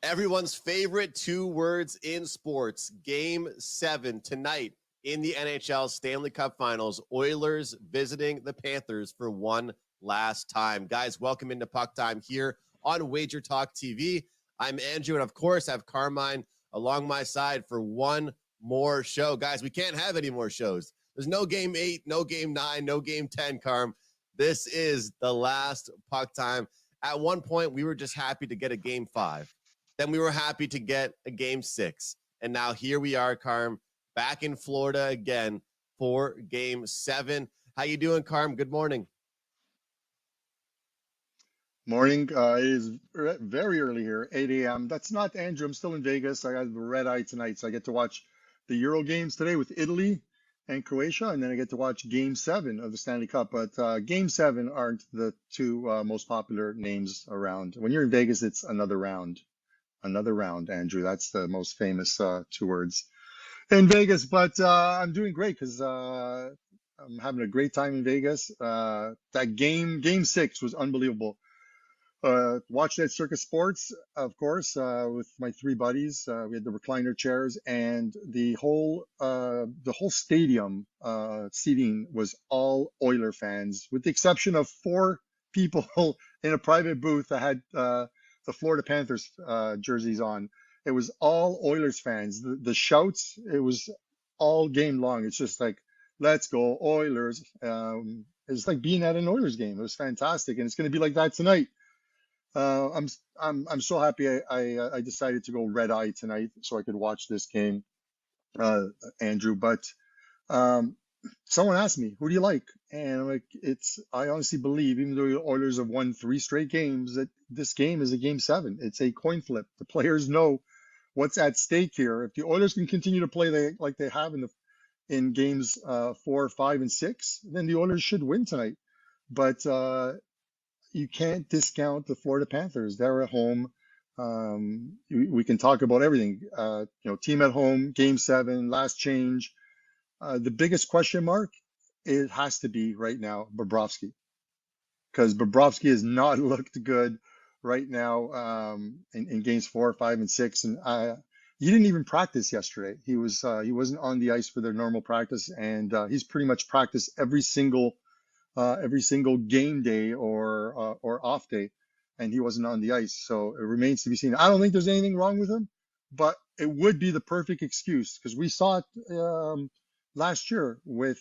Everyone's favorite two words in sports. Game 7 tonight in the NHL Stanley Cup Finals. Oilers visiting the Panthers for one last time. Guys, welcome into PuckTime here on WagerTalk TV. I'm Andrew, and of course, I have Carmine along my side for one more show. Guys, we can't have any more shows. There's no Game 8, no Game 9, no Game 10, Carm. This is the last PuckTime. At one point, we were just happy to get a Game 5. Then we were happy to get a Game 6. And now here we are, Carm, back in Florida again for Game 7. How you doing, Carm? Good morning. Morning. It is very early here, 8 a.m. That's not Andrew. I'm still in Vegas. I got the red eye tonight, so I get to watch the Euro games today with Italy and Croatia, and then I get to watch Game 7 of the Stanley Cup. But Game 7 aren't the two most popular names around. When you're in Vegas, it's another round. Another round, Andrew. That's the most famous two words in Vegas. But I'm doing great because I'm having a great time in Vegas. That game 6 was unbelievable. Watched at Circus Sports, of course, with my three buddies. We had the recliner chairs, and the whole stadium seating was all Oiler fans, with the exception of 4 people in a private booth that had the Florida Panthers jerseys on. It was all Oilers fans. The shouts, it was all game long. It's just like, let's go Oilers. It's like being at an Oilers game. It was fantastic, and it's going to be like that tonight. I'm so happy I decided to go red eye tonight so I could watch this game, Andrew. But someone asked me, who do you like? And I'm like, I honestly believe, even though the Oilers have won 3 straight games, that this game is a Game 7. It's a coin flip. The players know what's at stake here. If the Oilers can continue to play like they have in games 4, 5, and 6, then the Oilers should win tonight. But you can't discount the Florida Panthers. They're at home. We can talk about everything. Team at home, Game 7, last change. The biggest question mark, it has to be right now Bobrovsky, because Bobrovsky has not looked good right now in games 4, 5, and 6. And he didn't even practice yesterday. He wasn't on the ice for their normal practice, and he's pretty much practiced every single game day or off day, and he wasn't on the ice. So it remains to be seen. I don't think there's anything wrong with him, but it would be the perfect excuse, because we saw it last year with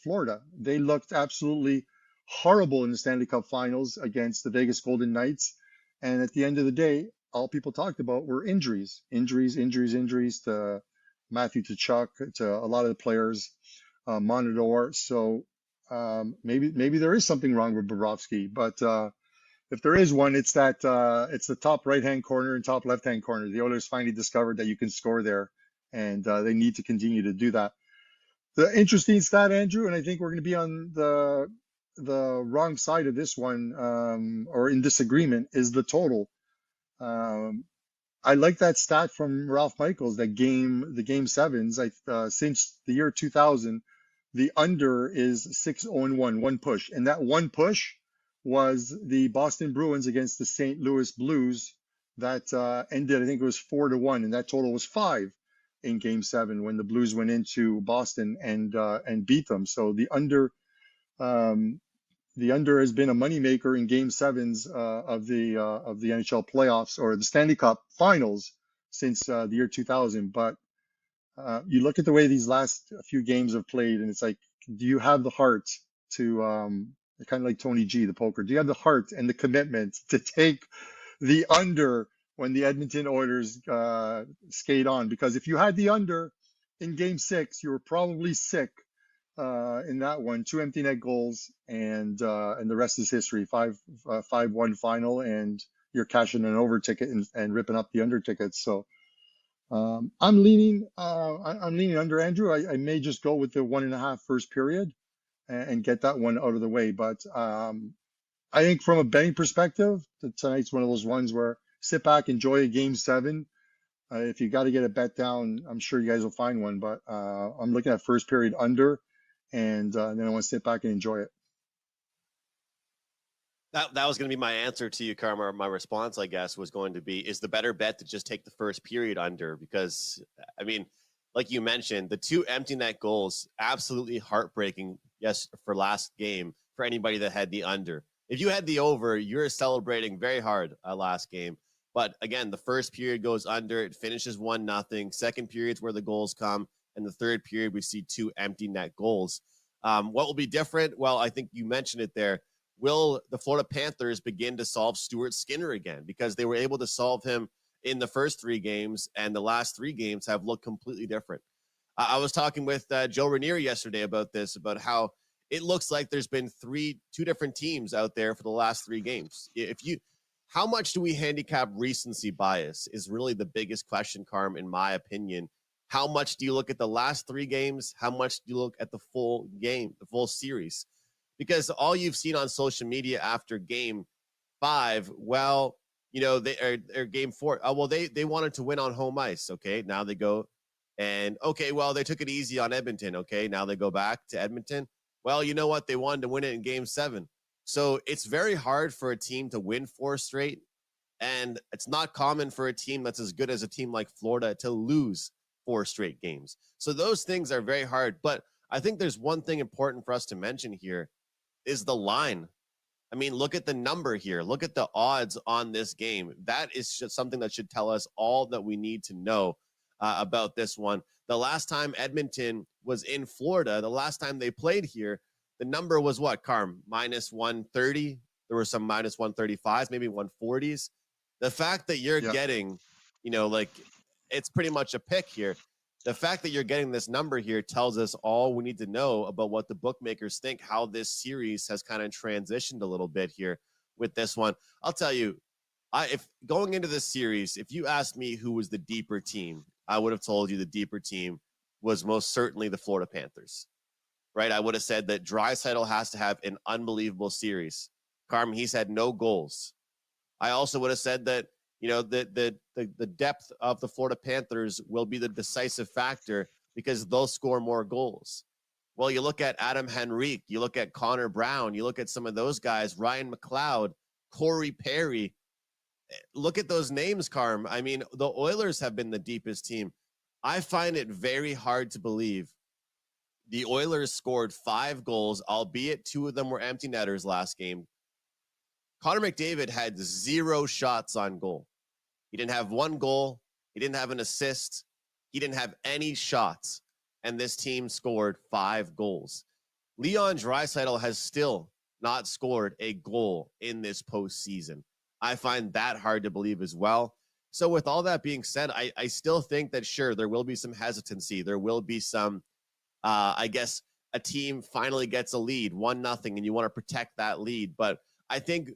Florida. They looked absolutely horrible in the Stanley Cup Finals against the Vegas Golden Knights, and at the end of the day, all people talked about were injuries to Matthew Tkachuk, to a lot of the players, Monador. So maybe there is something wrong with Bobrovsky, but if there is one, it's it's the top right-hand corner and top left-hand corner. The Oilers finally discovered that you can score there, and they need to continue to do that. The interesting stat, Andrew, and I think we're going to be on the wrong side of this one, or in disagreement, is the total. I like that stat from Ralph Michaels, the Game 7s. Since the year 2000. The under is 6-0-1, one push. And that one push was the Boston Bruins against the St. Louis Blues that ended, I think it was 4-1, and that total was 5 in Game 7 when the Blues went into Boston and beat them. So the under has been a moneymaker in Game 7s of the NHL playoffs or the Stanley Cup Finals since the year 2000. But you look at the way these last few games have played, and it's like, do you have the heart to, kind of like Tony G, the poker, do you have the heart and the commitment to take the under when the Edmonton Oilers skate on? Because if you had the under in Game 6, you were probably sick in that one. 2 empty net goals, and the rest is history. 5-1 final, and you're cashing an over ticket and ripping up the under tickets. So I'm leaning under, Andrew. I may just go with the 1.5 first period and get that one out of the way. But I think from a betting perspective, tonight's one of those ones where sit back, enjoy a Game 7. If you got to get a bet down, I'm sure you guys will find one. But I'm looking at first period under, and then I want to sit back and enjoy it. That was going to be my answer to you, Karma. My response, I guess, was going to be, is the better bet to just take the first period under? Because, I mean, like you mentioned, the 2 empty net goals, absolutely heartbreaking, yes, for last game for anybody that had the under. If you had the over, you're celebrating very hard last game. But again, the first period goes under. It finishes 1-0. Second period's where the goals come. And the third period, we see 2 empty net goals. What will be different? Well, I think you mentioned it there. Will the Florida Panthers begin to solve Stuart Skinner again? Because they were able to solve him in the first 3 games, and the last 3 games have looked completely different. I was talking with Joe Ranieri yesterday about this, about how it looks like there's been 2 different teams out there for the last 3 games. How much do we handicap recency bias is really the biggest question, Carm, in my opinion. How much do you look at the last 3 games? How much do you look at the full game, the full series? Because all you've seen on social media after game 5, well, they are game 4. Oh, well, they wanted to win on home ice. Okay, now they go and okay, well, they took it easy on Edmonton. Okay, now they go back to Edmonton. Well, you know what? They wanted to win it in game 7. So it's very hard for a team to win 4 straight. And it's not common for a team that's as good as a team like Florida to lose 4 straight games. So those things are very hard. But I think there's one thing important for us to mention here is the line. I mean, look at the number here. Look at the odds on this game. That is just something that should tell us all that we need to know about this one. The last time Edmonton was in Florida, the last time they played here, the number was what, Carm? Minus 130. There were some minus 135s, maybe 140s. The fact that you're getting, it's pretty much a pick here. The fact that you're getting this number here tells us all we need to know about what the bookmakers think, how this series has kind of transitioned a little bit here with this one. I'll tell you, if going into this series, if you asked me who was the deeper team, I would have told you the deeper team was most certainly the Florida Panthers, right? I would have said that Draisaitl has to have an unbelievable series. Carmen, he's had no goals. I also would have said that, the depth of the Florida Panthers will be the decisive factor because they'll score more goals. Well, you look at Adam Henrique, you look at Connor Brown, you look at some of those guys, Ryan McLeod, Corey Perry. Look at those names, Carm. I mean, the Oilers have been the deepest team. I find it very hard to believe the Oilers scored 5 goals, albeit 2 of them were empty netters last game. Connor McDavid had 0 shots on goal. He didn't have 1 goal. He didn't have an assist. He didn't have any shots. And this team scored 5 goals. Leon Draisaitl has still not scored a goal in this postseason. I find that hard to believe as well. So with all that being said, I still think that, sure, there will be some hesitancy. There will be some, I guess, a team finally gets a lead, 1-0, and you want to protect that lead. But I think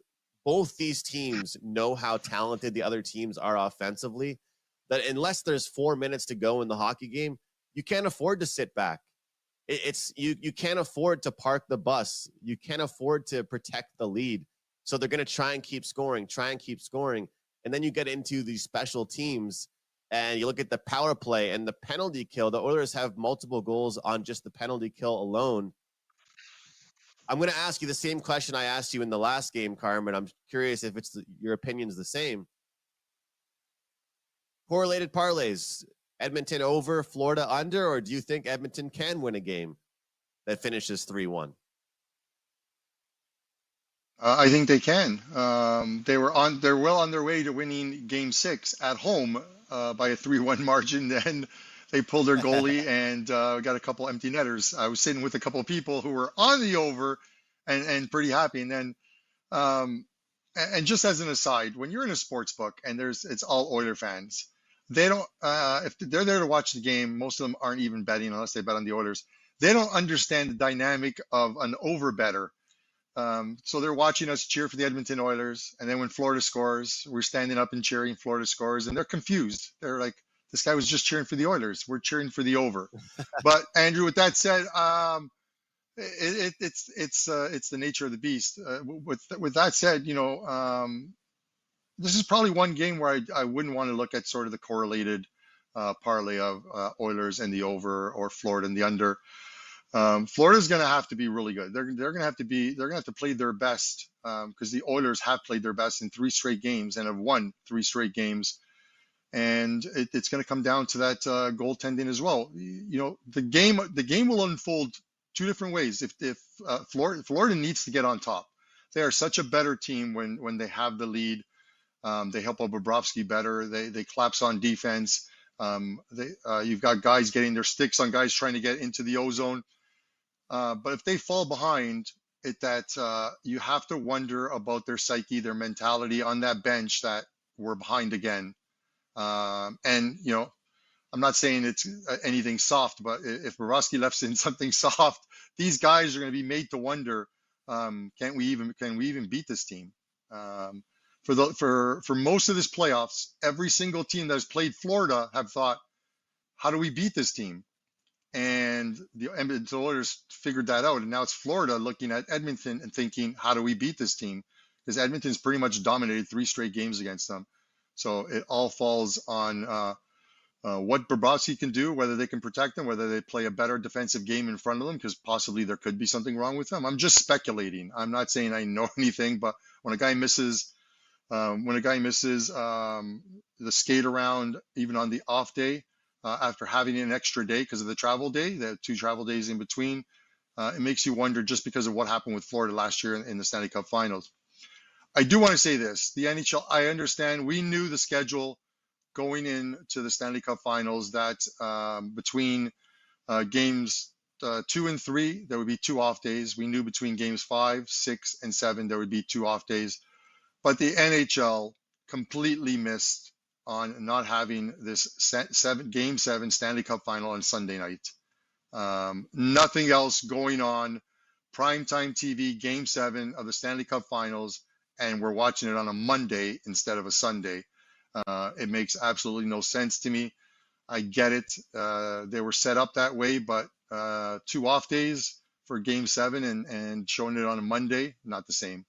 both these teams know how talented the other teams are offensively, that unless there's 4 minutes to go in the hockey game, you can't afford to sit back. You can't afford to park the bus. You can't afford to protect the lead. So they're going to try and keep scoring. And then you get into these special teams and you look at the power play and the penalty kill. The Oilers have multiple goals on just the penalty kill alone. I'm going to ask you the same question I asked you in the last game, Carmen. I'm curious if your opinion's the same. Correlated parlays, Edmonton over, Florida under, or do you think Edmonton can win a game that finishes 3-1? I think they can. They're well on their way to winning Game 6 at home by a 3-1 margin. Then they pulled their goalie and got a couple empty netters. I was sitting with a couple of people who were on the over and pretty happy. And then, and just as an aside, when you're in a sports book and it's all Oiler fans, they don't, if they're there to watch the game, most of them aren't even betting unless they bet on the Oilers. They don't understand the dynamic of an over better. So they're watching us cheer for the Edmonton Oilers. And then when Florida scores, we're standing up and cheering. Florida scores and they're confused. They're like, this guy was just cheering for the Oilers. We're cheering for the over. But Andrew, with that said, it's the nature of the beast. With that said, this is probably one game where I wouldn't want to look at sort of the correlated parlay of Oilers and the over or Florida and the under. Florida's going to have to be really good. They're going to have to play their best, because the Oilers have played their best in 3 straight games and have won 3 straight games. And it's going to come down to that goaltending as well. You know, the game will unfold 2 different ways. If Florida needs to get on top, they are such a better team when they have the lead. They help out Bobrovsky better. They collapse on defense. You've got guys getting their sticks on guys trying to get into the ozone. But if they fall behind, you have to wonder about their psyche, their mentality on that bench that we're behind again. And, you know, I'm not saying it's anything soft, but if Bobrovsky left in something soft, these guys are going to be made to wonder, can we even beat this team? For most of this playoffs, every single team that has played Florida have thought, how do we beat this team? And the Edmonton Oilers figured that out. And now it's Florida looking at Edmonton and thinking, how do we beat this team? Because Edmonton's pretty much dominated 3 straight games against them. So it all falls on what Bobrovsky can do, whether they can protect him, whether they play a better defensive game in front of them, because possibly there could be something wrong with them. I'm just speculating. I'm not saying I know anything, but when a guy misses the skate around, even on the off day, after having an extra day because of the travel day, the 2 travel days in between, it makes you wonder, just because of what happened with Florida last year in the Stanley Cup Finals. I do want to say this, the NHL, I understand, we knew the schedule going into the Stanley Cup Finals that between games 2 and 3, there would be 2 off days. We knew between games 5, 6, and 7, there would be 2 off days. But the NHL completely missed on not having this Game 7 Stanley Cup Final on Sunday night. Nothing else going on. Primetime TV, Game 7 of the Stanley Cup Finals, and we're watching it on a Monday instead of a Sunday. It makes absolutely no sense to me. I get it. They were set up that way, but 2 off days for Game 7 and showing it on a Monday, not the same.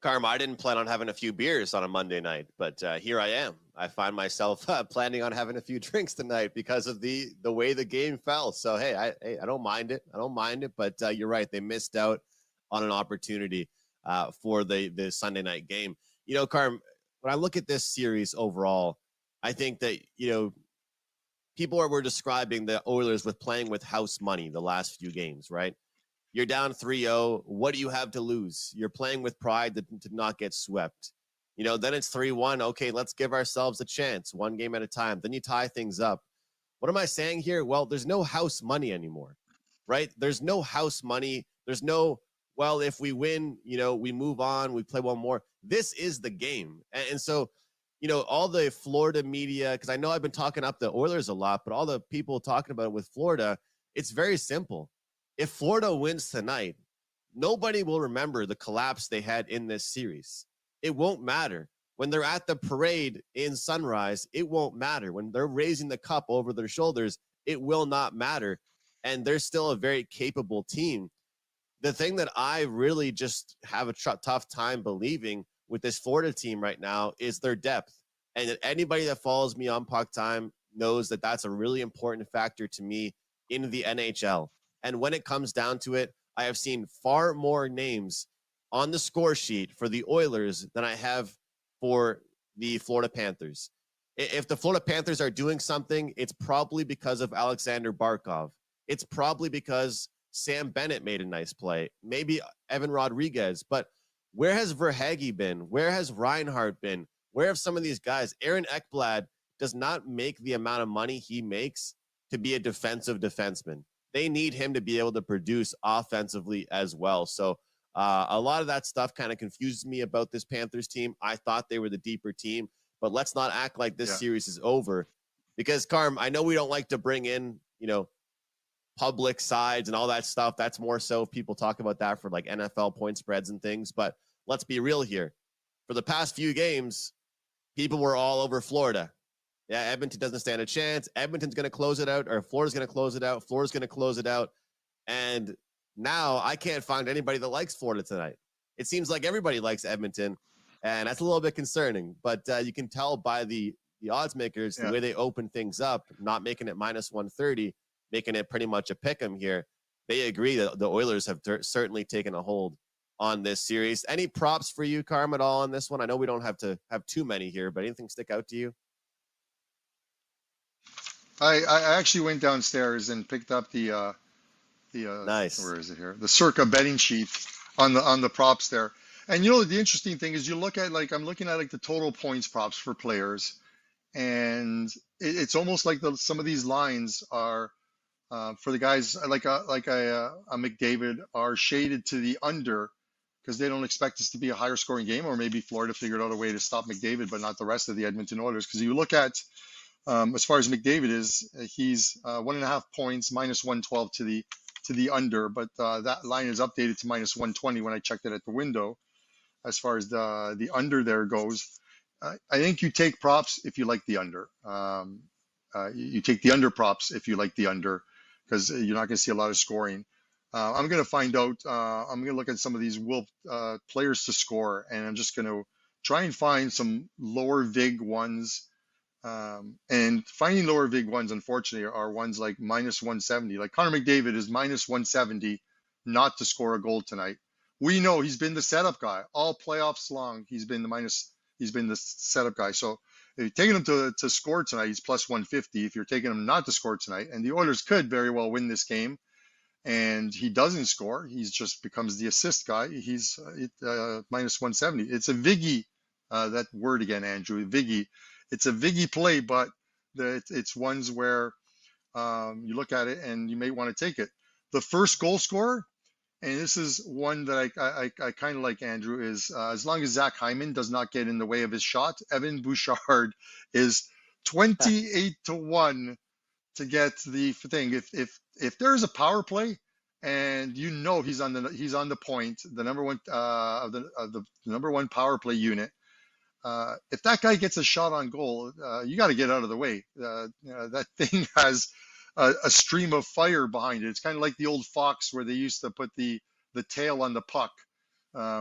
Carm, I didn't plan on having a few beers on a Monday night, but here I am. I find myself planning on having a few drinks tonight because of the way the game fell. So, hey, I don't mind it. I don't mind it, but you're right. They missed out on an opportunity for the Sunday night game. You know, Carm, when I look at this series overall, I think that, you know, people were describing the Oilers with playing with house money the last few games, right? You're down 3-0. What do you have to lose? You're playing with pride to not get swept. You know, then it's 3-1. Okay, let's give ourselves a chance, 1 game at a time. Then you tie things up. What am I saying here? Well, there's no house money anymore, right? There's no house money. There's no, well, if we win, you know, we move on, we play 1 more. This is the game. And so, you know, all the Florida media, because I know I've been talking up the Oilers a lot, but all the people talking about it with Florida, it's very simple. If Florida wins tonight, nobody will remember the collapse they had in this series. It won't matter. When they're at the parade in Sunrise, it won't matter. When they're raising the cup over their shoulders, it will not matter. And they're still a very capable team. The thing that I really just have a tough time believing with this Florida team right now is their depth. And anybody that follows me on PuckTime knows that that's a really important factor to me in the NHL. And when it comes down to it, I have seen far more names on the score sheet for the Oilers than I have for the Florida Panthers. If the Florida Panthers are doing something, it's probably because of Alexander Barkov. It's probably because Sam Bennett made a nice play. Maybe Evan Rodriguez. But where has Verhaeghe been? Where has Reinhart been? Where have some of these guys? Aaron Ekblad does not make the amount of money he makes to be a defensive defenseman. They need him to be able to produce offensively as well. So a lot of that stuff kind of confuses me about this Panthers team. I thought they were the deeper team, but let's not act like this series is over, because Carm, I know we don't like to bring in, you know, public sides and all that stuff. That's more so if people talk about that for like NFL point spreads and things. But let's be real here. For the past few games, people were all over Florida. Yeah, Edmonton doesn't stand a chance. Edmonton's going to close it out, or Florida's going to close it out. Florida's going to close it out. And now I can't find anybody that likes Florida tonight. It seems like everybody likes Edmonton, and that's a little bit concerning. But you can tell by the odds makers, the way they open things up, not making it minus 130, making it pretty much a pick 'em here. They agree that the Oilers have certainly taken a hold on this series. Any props for you, Carm, at all on this one? I know we don't have to have too many here, but anything stick out to you? I actually went downstairs and picked up Nice. where is it here? The Circa betting sheet on the props there. And you know the interesting thing is you look at I'm looking at the total points props for players, and it's almost like some of these lines are for the guys like a McDavid are shaded to the under because they don't expect this to be a higher scoring game, or maybe Florida figured out a way to stop McDavid but not the rest of the Edmonton Oilers. Because you look at as far as McDavid is, he's 1.5 points, minus 112 to the under, but that line is updated to minus 120 when I checked it at the window. As far as the under there goes, I think you take props if you like the under. You take the under props if you like the under, because you're not going to see a lot of scoring. I'm going to find out. I'm going to look at some of these Wolf players to score, and I'm just going to try and find some lower vig ones. And finding lower vig ones, unfortunately, are ones like minus 170. Like Connor McDavid is minus 170 not to score a goal tonight. We know he's been the setup guy all playoffs long. He's been the setup guy. So if you're taking him to score tonight, he's plus 150. If you're taking him not to score tonight, and the Oilers could very well win this game, and he doesn't score, he just becomes the assist guy. He's minus 170. It's a Viggy, that word again, Andrew, Viggy. It's a Viggy play, but it's ones where you look at it and you may want to take it. The first goal scorer, and this is one that I kind of like, Andrew, is as long as Zach Hyman does not get in the way of his shot, Evan Bouchard is 28-1 to get the thing. If there's a power play and you know he's on the point, the number one of the number one power play unit. If that guy gets a shot on goal, you got to get out of the way. That thing has a stream of fire behind it. It's kind of like the old Fox where they used to put the tail on the puck,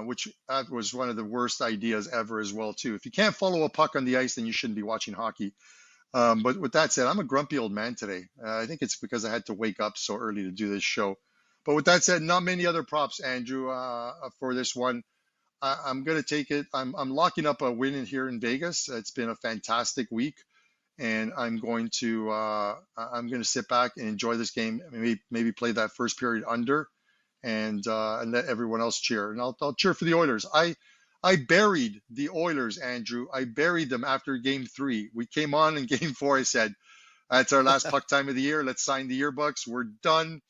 which that was one of the worst ideas ever as well too. If you can't follow a puck on the ice, then you shouldn't be watching hockey. But with that said, I'm a grumpy old man today. I think it's because I had to wake up so early to do this show. But with that said, not many other props, Andrew, for this one. I'm going to take it. I'm locking up a win in here in Vegas. It's been a fantastic week, and I'm going to sit back and enjoy this game. Maybe play that first period under, and let everyone else cheer. And I'll cheer for the Oilers. I buried the Oilers, Andrew. I buried them after Game 3. We came on in Game 4. I said, "That's our last puck time of the year. Let's sign the yearbooks. We're done."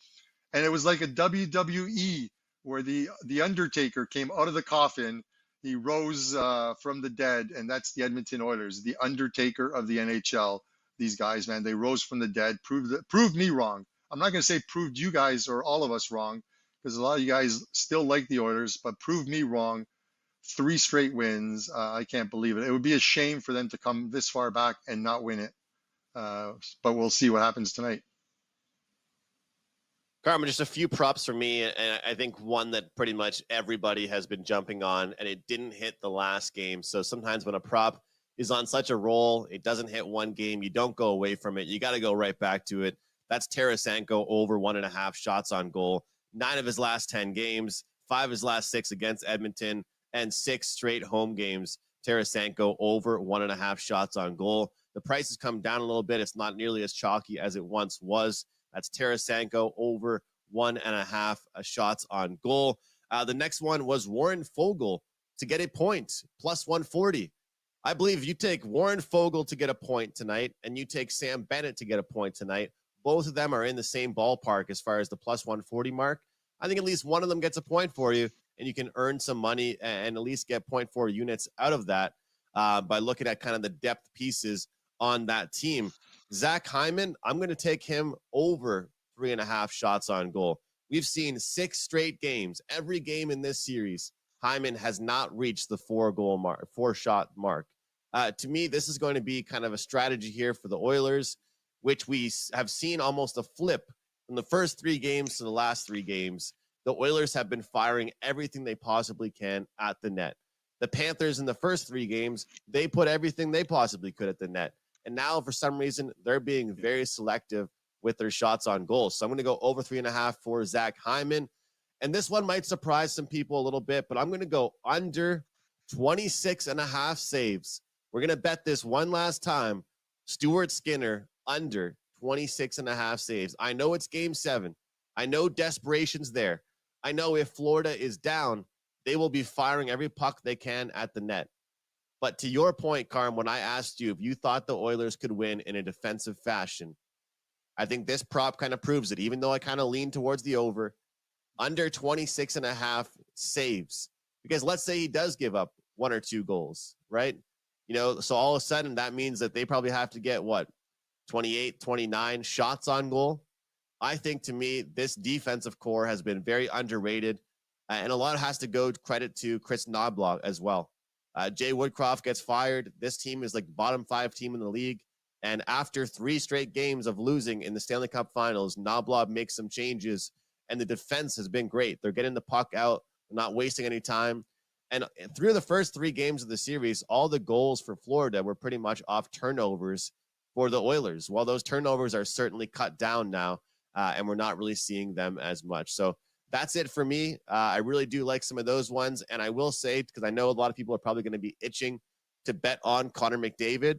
And it was like a WWE, where the Undertaker came out of the coffin. He rose from the dead, and that's the Edmonton Oilers, the Undertaker of the NHL. These guys, man, they rose from the dead, proved me wrong. I'm not going to say proved you guys or all of us wrong, because a lot of you guys still like the Oilers, but proved me wrong. 3 straight wins. I can't believe it. It would be a shame for them to come this far back and not win it. But we'll see what happens tonight. Carmen, just a few props for me, and I think one that pretty much everybody has been jumping on, and it didn't hit the last game. So sometimes when a prop is on such a roll, it doesn't hit one game, you don't go away from it. You got to go right back to it. That's Tarasenko over 1.5 shots on goal. 9 of his last 10 games, 5 of his last 6 against Edmonton, and 6 straight home games. Tarasenko over 1.5 shots on goal. The price has come down a little bit. It's not nearly as chalky as it once was. That's Tarasenko over 1.5 shots on goal. The next one was Warren Foegele to get a point, plus 140. I believe you take Warren Foegele to get a point tonight, and you take Sam Bennett to get a point tonight. Both of them are in the same ballpark as far as the plus 140 mark. I think at least one of them gets a point for you, and you can earn some money and at least get 0.4 units out of that by looking at kind of the depth pieces on that team. Zach Hyman, I'm going to take him over 3.5 shots on goal. We've seen 6 straight games. Every game in this series, Hyman has not reached the 4-shot mark. To me, this is going to be kind of a strategy here for the Oilers, which we have seen almost a flip from the first 3 games to the last 3 games. The Oilers have been firing everything they possibly can at the net. The Panthers in the first 3 games, they put everything they possibly could at the net. And now, for some reason, they're being very selective with their shots on goal. So I'm going to go over 3.5 for Zach Hyman. And this one might surprise some people a little bit, but I'm going to go under 26.5 saves. We're going to bet this one last time. Stuart Skinner under 26.5 saves. I know it's game 7. I know desperation's there. I know if Florida is down, they will be firing every puck they can at the net. But to your point, Carm, when I asked you if you thought the Oilers could win in a defensive fashion, I think this prop kind of proves it, even though I kind of lean towards the over. Under 26.5 saves. Because let's say he does give up 1 or 2 goals, right? So all of a sudden that means that they probably have to get 28, 29 shots on goal. I think, to me, this defensive core has been very underrated, and a lot has to go credit to Chris Knoblauch as well. Jay Woodcroft gets fired. This team is like bottom 5 team in the league, and after 3 straight games of losing in the Stanley Cup Finals, Knoblauch makes some changes, and the defense has been great. They're getting the puck out, not wasting any time. And through the first 3 games of the series, all the goals for Florida were pretty much off turnovers for the Oilers. Well, those turnovers are certainly cut down now, and we're not really seeing them as much. So that's it for me. I really do like some of those ones. And I will say, because I know a lot of people are probably going to be itching to bet on Connor McDavid,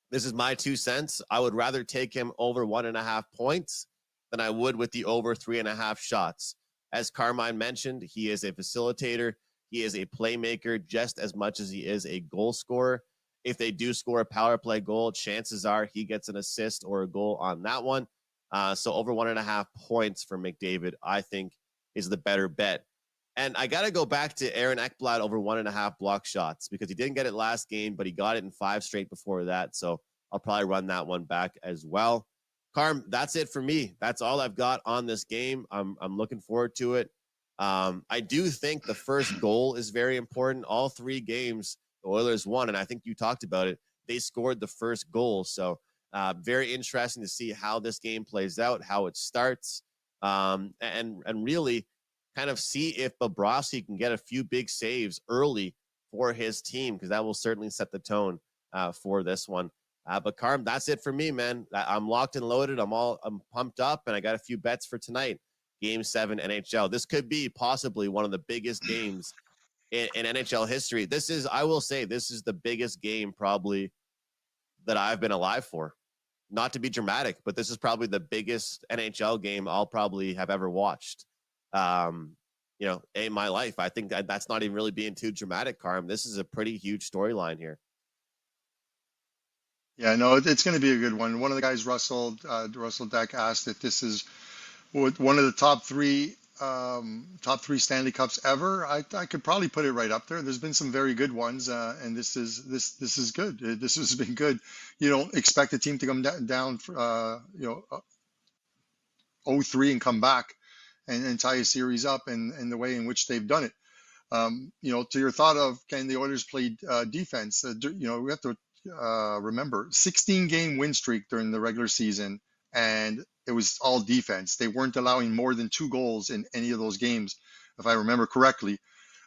this is my 2 cents. I would rather take him over 1.5 points than I would with the over 3.5 shots. As Carmine mentioned, he is a facilitator. He is a playmaker just as much as he is a goal scorer. If they do score a power play goal, chances are he gets an assist or a goal on that one. So over 1.5 points for McDavid, I think, is the better bet. And I got to go back to Aaron Ekblad over 1.5 block shots because he didn't get it last game, but he got it in 5 straight before that. So I'll probably run that one back as well. Carm, that's it for me. That's all I've got on this game. I'm looking forward to it. I do think the first goal is very important. All 3 games, the Oilers won, and I think you talked about it. They scored the first goal. So very interesting to see how this game plays out, how it starts, and really kind of see if Bobrovsky can get a few big saves early for his team, because that will certainly set the tone for this one. But Carm, that's it for me, man. I'm locked and loaded. I'm pumped up, and I got a few bets for tonight. Game 7 NHL. This could be possibly one of the biggest games in NHL history. I will say, this is the biggest game probably that I've been alive for. Not to be dramatic, but this is probably the biggest NHL game I'll probably have ever watched. In my life. I think that's not even really being too dramatic, Carm. This is a pretty huge storyline here. Yeah, no, it's going to be a good one. One of the guys, Russell Deck, asked if this is one of the top three Stanley Cups ever. I could probably put it right up there. There's been some very good ones, and this is good. This has been good. You don't expect a team to come down 0-3 and come back and tie a series up, and the way in which they've done it. To your thought of, can the Oilers play defense? We have to remember 16-game win streak during the regular season, and it was all defense. They weren't allowing more than 2 goals in any of those games, if I remember correctly.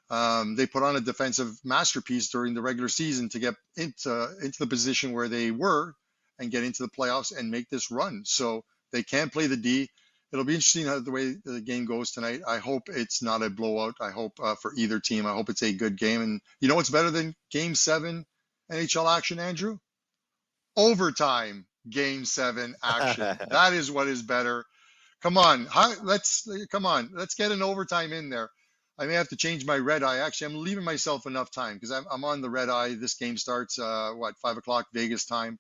They put on a defensive masterpiece during the regular season to get into the position where they were and get into the playoffs and make this run. So they can play the D. It'll be interesting how the way the game goes tonight. I hope it's not a blowout. I hope for either team, I hope it's a good game. And you know what's better than Game 7 NHL action, Andrew? Overtime Game 7 action. That is what is better. Come on, let's get an overtime in there. I may have to change my red eye. Actually, I'm leaving myself enough time because I'm on the red eye. This game starts 5 o'clock Vegas time.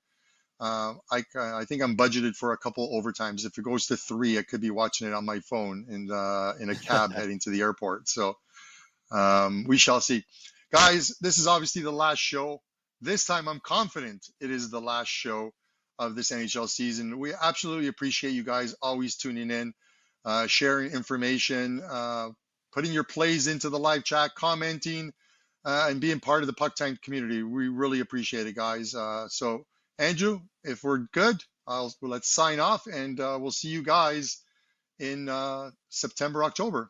I think I'm budgeted for a couple overtimes. If it goes to 3, I could be watching it on my phone in a cab heading to the airport. So we shall see. Guys, this is obviously the last show. This time I'm confident it is the last show of this NHL season. We absolutely appreciate you guys always tuning in, sharing information, putting your plays into the live chat, commenting, and being part of the PuckTime community. We really appreciate it, guys. So Andrew, if we're good, let's sign off, and we'll see you guys in September, October.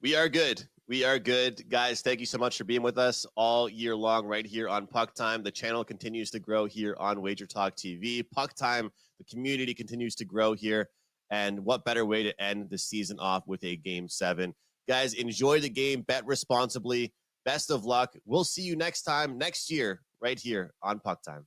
We are good. We are good. Guys, thank you so much for being with us all year long right here on Puck Time. The channel continues to grow here on WagerTalk TV. Puck Time, the community continues to grow here. And what better way to end the season off with a Game 7? Guys, enjoy the game. Bet responsibly. Best of luck. We'll see you next time, next year, right here on Puck Time.